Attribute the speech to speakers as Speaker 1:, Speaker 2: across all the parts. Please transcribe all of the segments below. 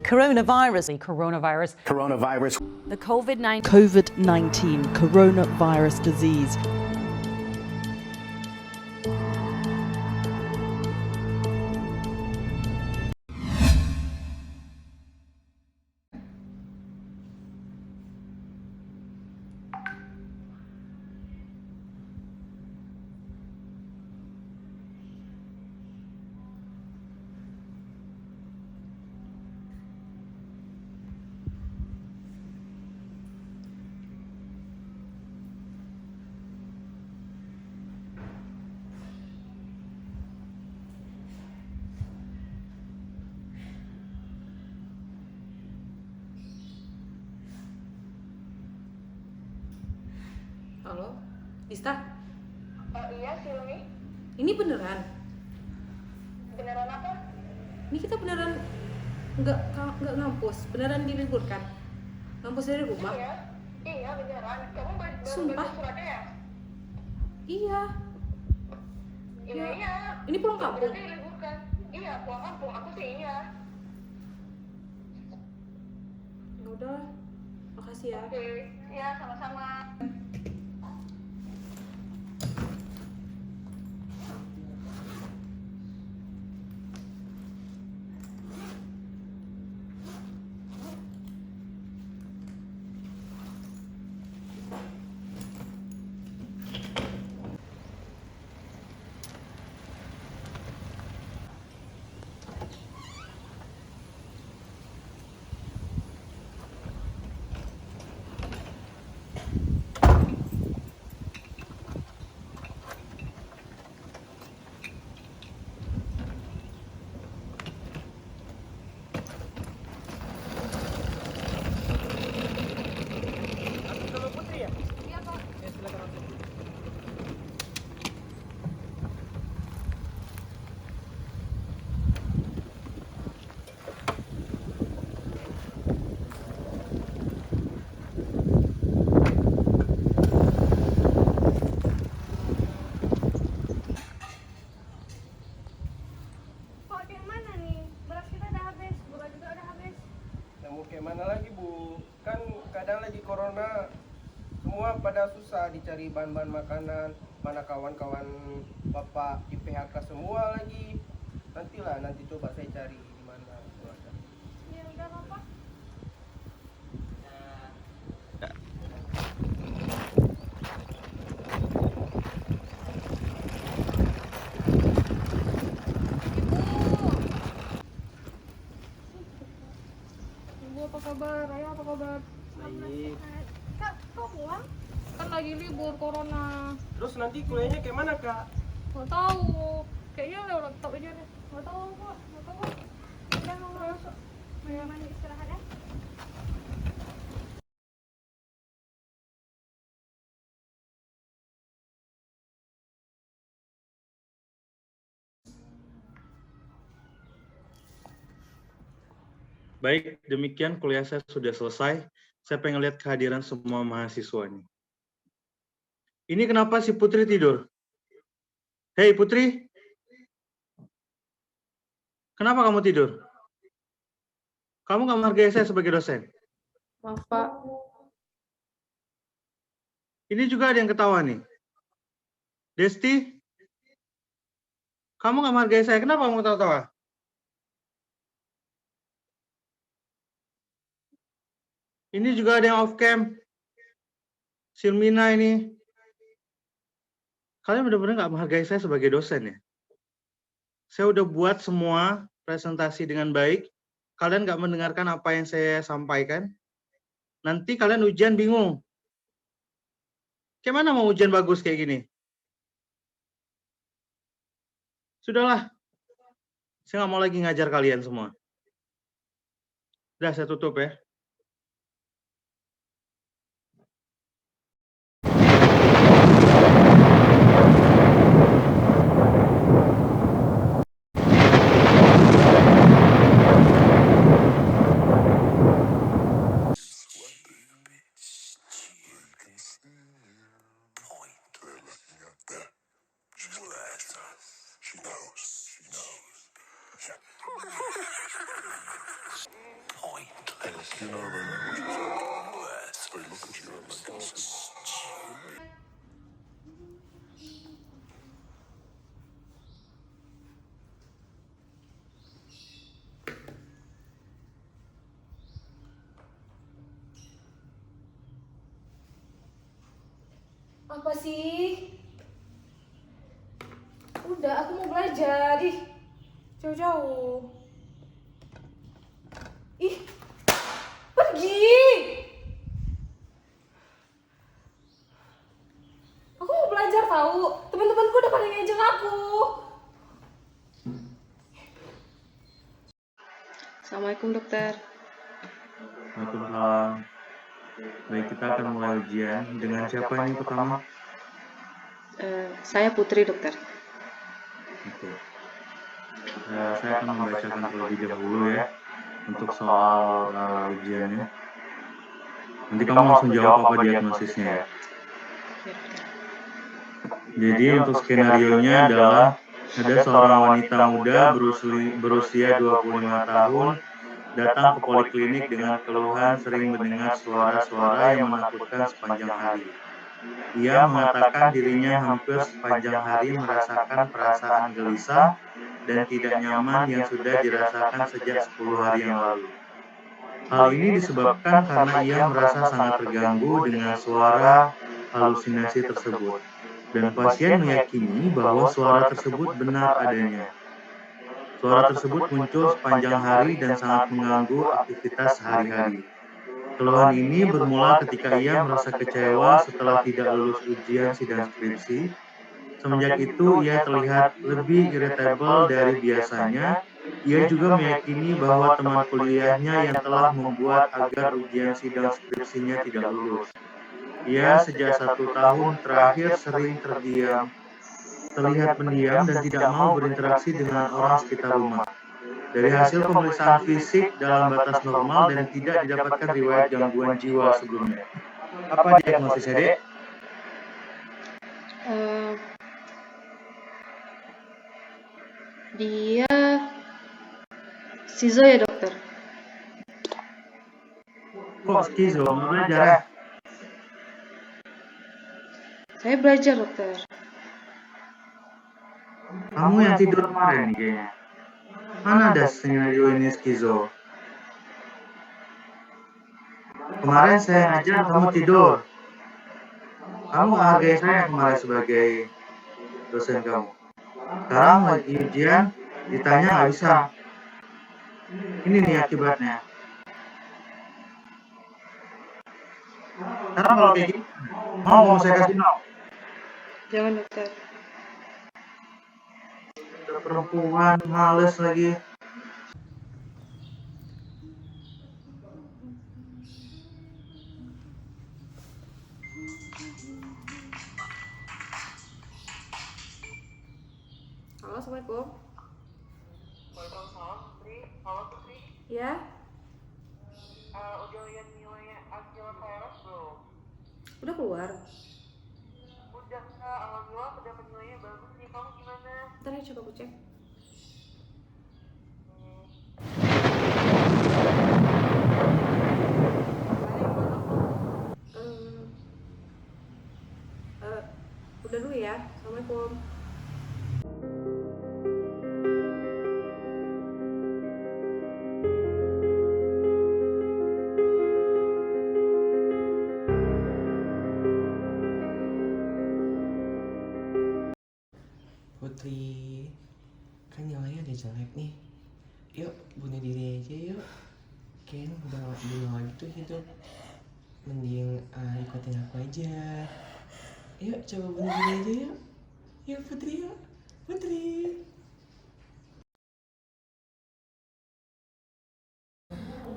Speaker 1: Coronavirus.
Speaker 2: The COVID-19
Speaker 3: coronavirus disease.
Speaker 4: Halo, Dista?
Speaker 5: Iya, Silmi.
Speaker 4: Ini beneran?
Speaker 5: Beneran apa?
Speaker 4: Ini kita beneran nggak ngampus, beneran diliburkan? Ngampus dari rumah?
Speaker 5: Iya beneran. Kamu baru
Speaker 4: Sumpah?
Speaker 5: baca suratnya ya?
Speaker 4: Iya.
Speaker 5: Iya.
Speaker 4: Ini pulang kampung?
Speaker 5: Berarti diliburkan. Iya, pulang kampung. Aku sih iya.
Speaker 4: Ya udah, makasih ya.
Speaker 5: Oke, iya sama-sama.
Speaker 6: Mana lagi Bu, kan kadang lagi corona, semua pada susah dicari bahan-bahan makanan, mana kawan-kawan Bapak di PHK semua lagi. Nanti coba saya cari di mana.
Speaker 5: Ya udah Bapak.
Speaker 4: Apa kabar? Raya apa kabar?
Speaker 6: Baik.
Speaker 5: Kak, kok pulang?
Speaker 4: Kan lagi libur corona.
Speaker 6: Terus nanti kuliahnya kayak mana Kak?
Speaker 4: Nggak tahu. Kayaknya lewat laptop aja deh. Nggak tahu kok.
Speaker 5: Udah mau masuk. Mandi istirahat ya.
Speaker 7: Baik, demikian kuliah saya sudah selesai. Saya pengen lihat kehadiran semua mahasiswanya. Ini kenapa si Putri tidur? Hei Putri, kenapa kamu tidur? Kamu nggak menghargai saya sebagai dosen.
Speaker 4: Maaf Pak.
Speaker 7: Ini juga ada yang ketawa nih. Desti, kamu nggak menghargai saya. Kenapa kamu ketawa-tawa? Ini juga ada yang off cam. Silmina ini. Kalian benar-benar nggak menghargai saya sebagai dosen ya. Saya udah buat semua presentasi dengan baik. Kalian nggak mendengarkan apa yang saya sampaikan. Nanti kalian ujian bingung. Kayak mana mau ujian bagus kayak gini? Sudahlah. Saya nggak mau lagi ngajar kalian semua. Udah, saya tutup ya.
Speaker 4: Apa sih? Udah, aku mau belajar. Ih, jauh-jauh. Ih, pergi. Aku mau belajar tahu. Teman-temanku udah pada ngejek aku.
Speaker 5: Assalamualaikum dokter.
Speaker 7: Waalaikumsalam. Baik, kita akan mulai ujian. Dengan siapa ini pertama?
Speaker 5: Saya Putri dokter.
Speaker 7: Oke. Saya akan membacakan terlebih dahulu ya untuk soal ujiannya. Nanti kamu langsung jawab apa diagnosisnya ya. Jadi untuk skenario-nya adalah ada seorang wanita muda berusia 25 tahun datang ke poliklinik dengan keluhan sering mendengar suara-suara yang menakutkan sepanjang hari. Ia mengatakan dirinya hampir sepanjang hari merasakan perasaan gelisah dan tidak nyaman yang sudah dirasakan sejak 10 hari yang lalu. Hal ini disebabkan karena ia merasa sangat terganggu dengan suara halusinasi tersebut. Dan pasien meyakini bahwa suara tersebut benar adanya. Suara tersebut muncul sepanjang hari dan sangat mengganggu aktivitas sehari-hari. Keluhan ini bermula ketika ia merasa kecewa setelah tidak lulus ujian sidang skripsi. Semenjak itu, ia terlihat lebih irritable dari biasanya. Ia juga meyakini bahwa teman kuliahnya yang telah membuat agar ujian sidang skripsinya tidak lulus. Ia sejak 1 tahun terakhir sering terlihat pendiam dan tidak mau berinteraksi dengan orang sekitar rumah. Dari hasil pemeriksaan fisik dalam batas normal dan tidak didapatkan riwayat gangguan jiwa sebelumnya. Apa diagnosisnya, Dek?
Speaker 5: Dia Skizo ya dokter.
Speaker 7: Kok skizo? Mau belajar ya?
Speaker 5: Saya belajar dokter.
Speaker 7: Kamu yang tidur kemarin nih kayaknya. Mana ada skenario ini skizo? Kemarin saya ngajar kamu tidur. Kamu hargai saya kemarin sebagai dosen kamu. Sekarang lagi ujian, ditanya nggak bisa. Ini nih akibatnya. Sekarang kalau kayak gini, mau saya kasih no?
Speaker 5: Jangan dokter.
Speaker 7: Udah perempuan, males lagi.
Speaker 4: Halo, Assalamualaikum.
Speaker 1: Waalaikumsalam, Putri. Halo, Putri.
Speaker 4: Ya,
Speaker 1: Udah lihat nilainya Agilovirus belum?
Speaker 4: udah keluar.
Speaker 1: Udah, Kak. Alhamdulillah udah nilainya bagus nih. Kamu gimana?
Speaker 4: Ntar ya, coba aku cek. Udah dulu ya. Assalamualaikum.
Speaker 6: Putri, kan nilainya udah jelek nih. Yuk, bunuh diri aja yuk. Ken udah gak bunuh lagi tuh hidup. Mending ikutin aku aja. Yuk, coba bunuh diri aja yuk. Yuk Putri, yuk. Putri.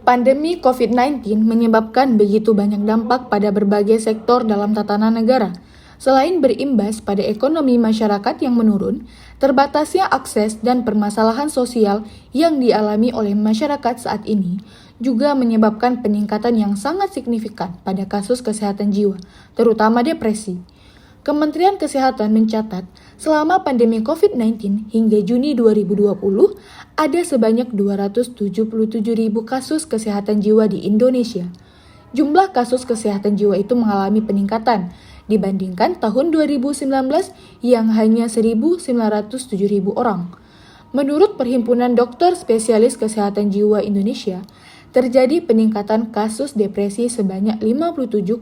Speaker 3: Pandemi COVID-19 menyebabkan begitu banyak dampak pada berbagai sektor dalam tatanan negara. Selain berimbas pada ekonomi masyarakat yang menurun, terbatasnya akses dan permasalahan sosial yang dialami oleh masyarakat saat ini juga menyebabkan peningkatan yang sangat signifikan pada kasus kesehatan jiwa, terutama depresi. Kementerian Kesehatan mencatat selama pandemi COVID-19 hingga Juni 2020 ada sebanyak 277.000 kasus kesehatan jiwa di Indonesia. Jumlah kasus kesehatan jiwa itu mengalami peningkatan dibandingkan tahun 2019 yang hanya 1.907.000 orang. Menurut Perhimpunan Dokter Spesialis Kesehatan Jiwa Indonesia, terjadi peningkatan kasus depresi sebanyak 57,6%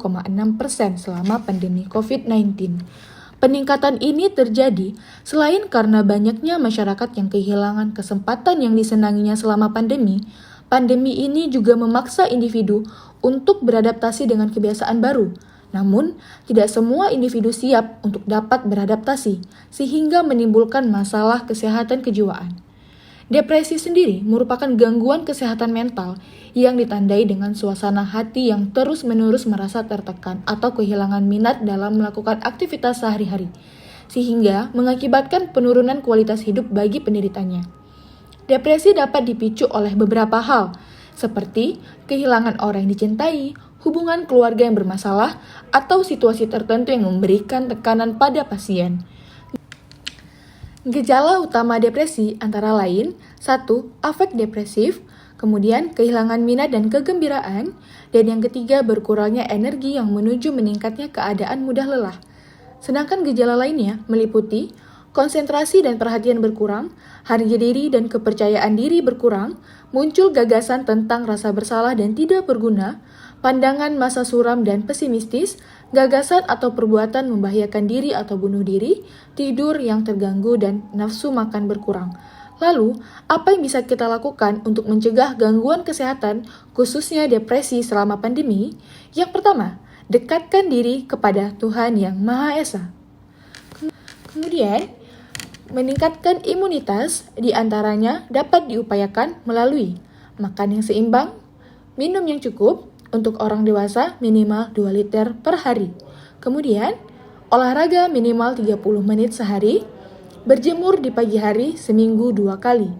Speaker 3: selama pandemi COVID-19. Peningkatan ini terjadi selain karena banyaknya masyarakat yang kehilangan kesempatan yang disenanginya selama pandemi ini juga memaksa individu untuk beradaptasi dengan kebiasaan baru. Namun, tidak semua individu siap untuk dapat beradaptasi, sehingga menimbulkan masalah kesehatan kejiwaan. Depresi sendiri merupakan gangguan kesehatan mental yang ditandai dengan suasana hati yang terus-menerus merasa tertekan atau kehilangan minat dalam melakukan aktivitas sehari-hari, sehingga mengakibatkan penurunan kualitas hidup bagi penderitanya. Depresi dapat dipicu oleh beberapa hal, seperti kehilangan orang yang dicintai, hubungan keluarga yang bermasalah, atau situasi tertentu yang memberikan tekanan pada pasien. Gejala utama depresi antara lain 1. Afek depresif, kemudian kehilangan minat dan kegembiraan, dan yang ketiga berkurangnya energi yang menuju meningkatnya keadaan mudah lelah. Sedangkan gejala lainnya meliputi konsentrasi dan perhatian berkurang, harga diri dan kepercayaan diri berkurang, muncul gagasan tentang rasa bersalah dan tidak berguna, pandangan masa suram dan pesimistis, gagasan atau perbuatan membahayakan diri atau bunuh diri, tidur yang terganggu, dan nafsu makan berkurang. Lalu, apa yang bisa kita lakukan untuk mencegah gangguan kesehatan, khususnya depresi selama pandemi? Yang pertama, dekatkan diri kepada Tuhan Yang Maha Esa. Kemudian, meningkatkan imunitas diantaranya dapat diupayakan melalui makan yang seimbang, minum yang cukup, untuk orang dewasa minimal 2 liter per hari. Kemudian, olahraga minimal 30 menit sehari, berjemur di pagi hari seminggu 2 kali,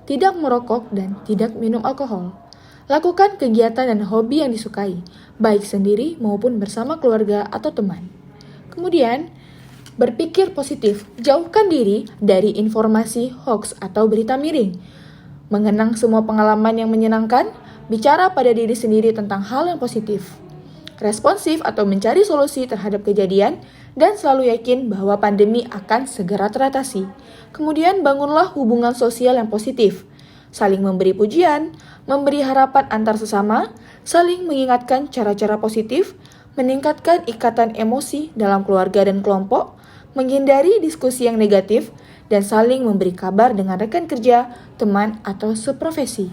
Speaker 3: tidak merokok dan tidak minum alkohol. Lakukan kegiatan dan hobi yang disukai, baik sendiri maupun bersama keluarga atau teman. Kemudian, berpikir positif, jauhkan diri dari informasi hoax atau berita miring. Mengenang semua pengalaman yang menyenangkan, bicara pada diri sendiri tentang hal yang positif. Responsif atau mencari solusi terhadap kejadian, dan selalu yakin bahwa pandemi akan segera teratasi. Kemudian bangunlah hubungan sosial yang positif. Saling memberi pujian, memberi harapan antar sesama, saling mengingatkan cara-cara positif, meningkatkan ikatan emosi dalam keluarga dan kelompok, menghindari diskusi yang negatif, dan saling memberi kabar dengan rekan kerja, teman, atau seprofesi.